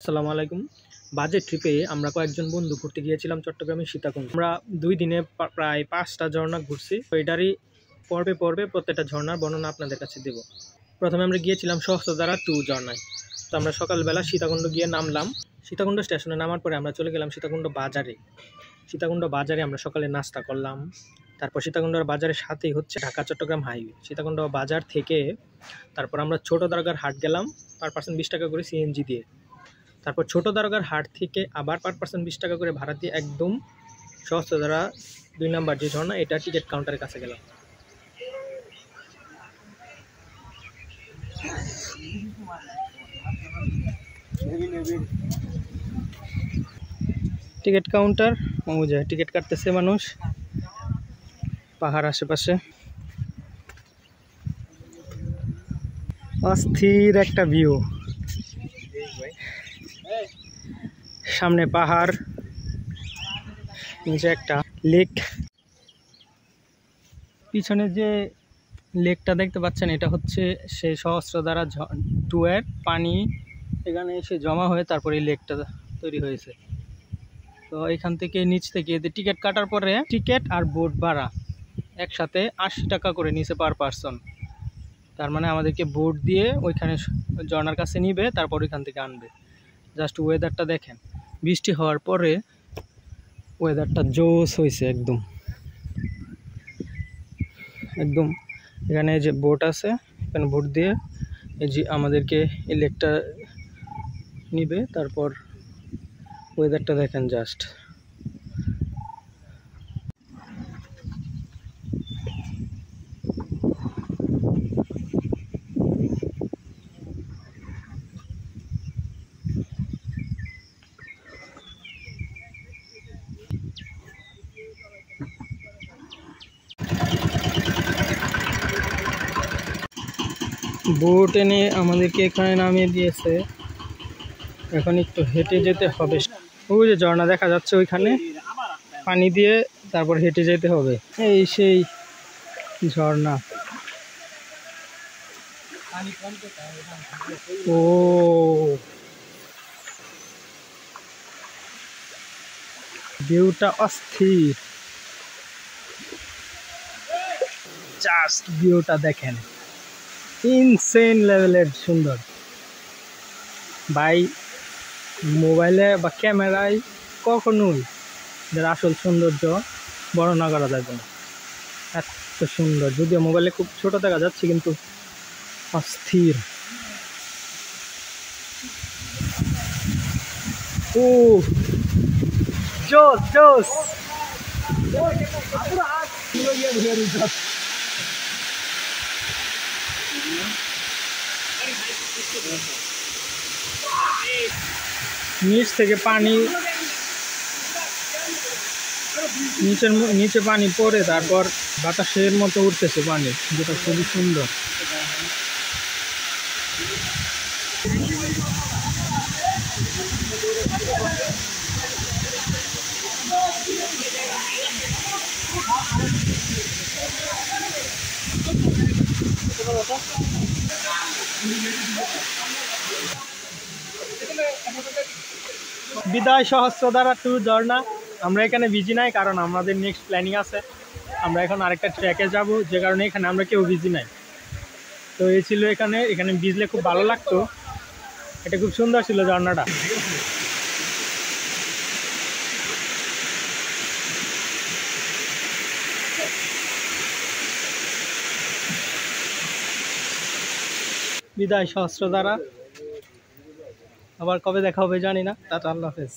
আসসালামু আলাইকুম। বাজেট ট্রিপে আমরা কয়েকজন বন্ধু ঘুরতে গিয়েছিলাম চট্টগ্রামের সীতাকুণ্ড। আমরা 2 দিনে প্রায় 5টা ঝর্ণা ঘুরছি। তো এটারই পর্বে পর্বে প্রত্যেকটা ঝর্ণার বর্ণনা আপনাদের কাছে দেব। প্রথমে আমরা গিয়েছিলাম সহস্রধারা 2 ঝর্ণায়। তো আমরা সকালবেলা সীতাকুণ্ড গিয়ে নামলাম। সীতাকুণ্ড স্টেশনে নামার পরে আমরা চলে গেলাম সীতাকুণ্ড বাজারে। সীতাকুণ্ড বাজারে আমরা সকালে নাস্তা করলাম। তারপর সীতাকুণ্ডর বাজারের সাথেই হচ্ছে ঢাকা চট্টগ্রাম হাইওয়ে। সীতাকুণ্ড বাজার থেকে তারপর আমরা ছোট দরগার হাট গেলাম পার পার্সন 20 টাকা করে সিএনজি দিয়ে। তারপর ছোট দরগার হাট থেকে আবার পার পার্সন 20 টাকা করে ভাড়া দিয়ে একদম সহস্রধারা 2 নাম্বার যে ঝর্ণা এটা টিকিট কাউন্টারের কাছে গেলাম। টিকিট কাউন্টার মৌজা টিকিট কাটতেছে মানুষ, পাহাড় আশেপাশে অস্থির একটা ভিউ, সামনে পাহাড়, নিচে একটা লেক। পিছনে যে লেকটা দেখতে পাচ্ছেন এটা হচ্ছে সেই সহস্রধারা 2 এর পানি এখানে এসে জমা হয়ে তারপরে এই লেকটা তৈরি হয়েছে। তো এখান থেকে নিচ থেকে টিকিট কাটার পরে টিকিট আর বোট ভাড়া একসাথে 80 টাকা করে নিচে পার পার্সন। তার মানে আমাদেরকে বোট দিয়ে ওইখানে ঝর্ণার কাছে নিবে, তারপর ওইখান থেকে আনবে। জাস্ট ওয়েদারটা দেখেন, বৃষ্টি হওয়ার পরে ওয়েদারটা জোস হয়েছে একদম একদম। এখানে যে বোট আছে, এখানে বোট দিয়ে এই যে আমাদেরকে এই লেকটা নিবে, তারপর ওয়েদারটা দেখেন জাস্ট। বোট এনে আমাদেরকে এখানে নামিয়ে দিয়েছে, এখন একটু হেঁটে যেতে হবে। ওই যে ঝর্ণা দেখা যাচ্ছে ওইখানে পানি দিয়ে তারপর হেঁটে যেতে হবে, এই সেই ঝর্ণা। ও ভিউটা অস্থির, জাস্ট ভিউটা দেখেন, ইনসেন লেভেলের সুন্দর ভাই। মোবাইলে বা ক্যামেরায় কখনোই এর আসল সৌন্দর্য বর্ণনা করা যাবে না, এত সুন্দর। যদিও মোবাইলে খুব ছোট দেখা যাচ্ছে কিন্তু অস্থির। ও জোস জোস। নিচ থেকে পানি নিচে পানি পড়ে তারপর বাতাসের মতো উঠতেছে পানি, যেটা খুবই সুন্দর। বিদায় সহস্রধারা 2 ঝর্ণা। আমরা এখানে বিজি নাই কারণ আমাদের নেক্সট প্ল্যানিং আছে, আমরা এখন আরেকটা ট্র্যাকে যাব, যে কারণে এখানে আমরা কেউ বিজি নাই। তো এই ছিল এখানে ভিজলে খুব ভালো লাগতো, এটা খুব সুন্দর ছিল ঝর্ণাটা। বিদায় সহস্রধারা, আবার কবে দেখা হবে জানি না। টাটা, আল্লাহ হাফেজ।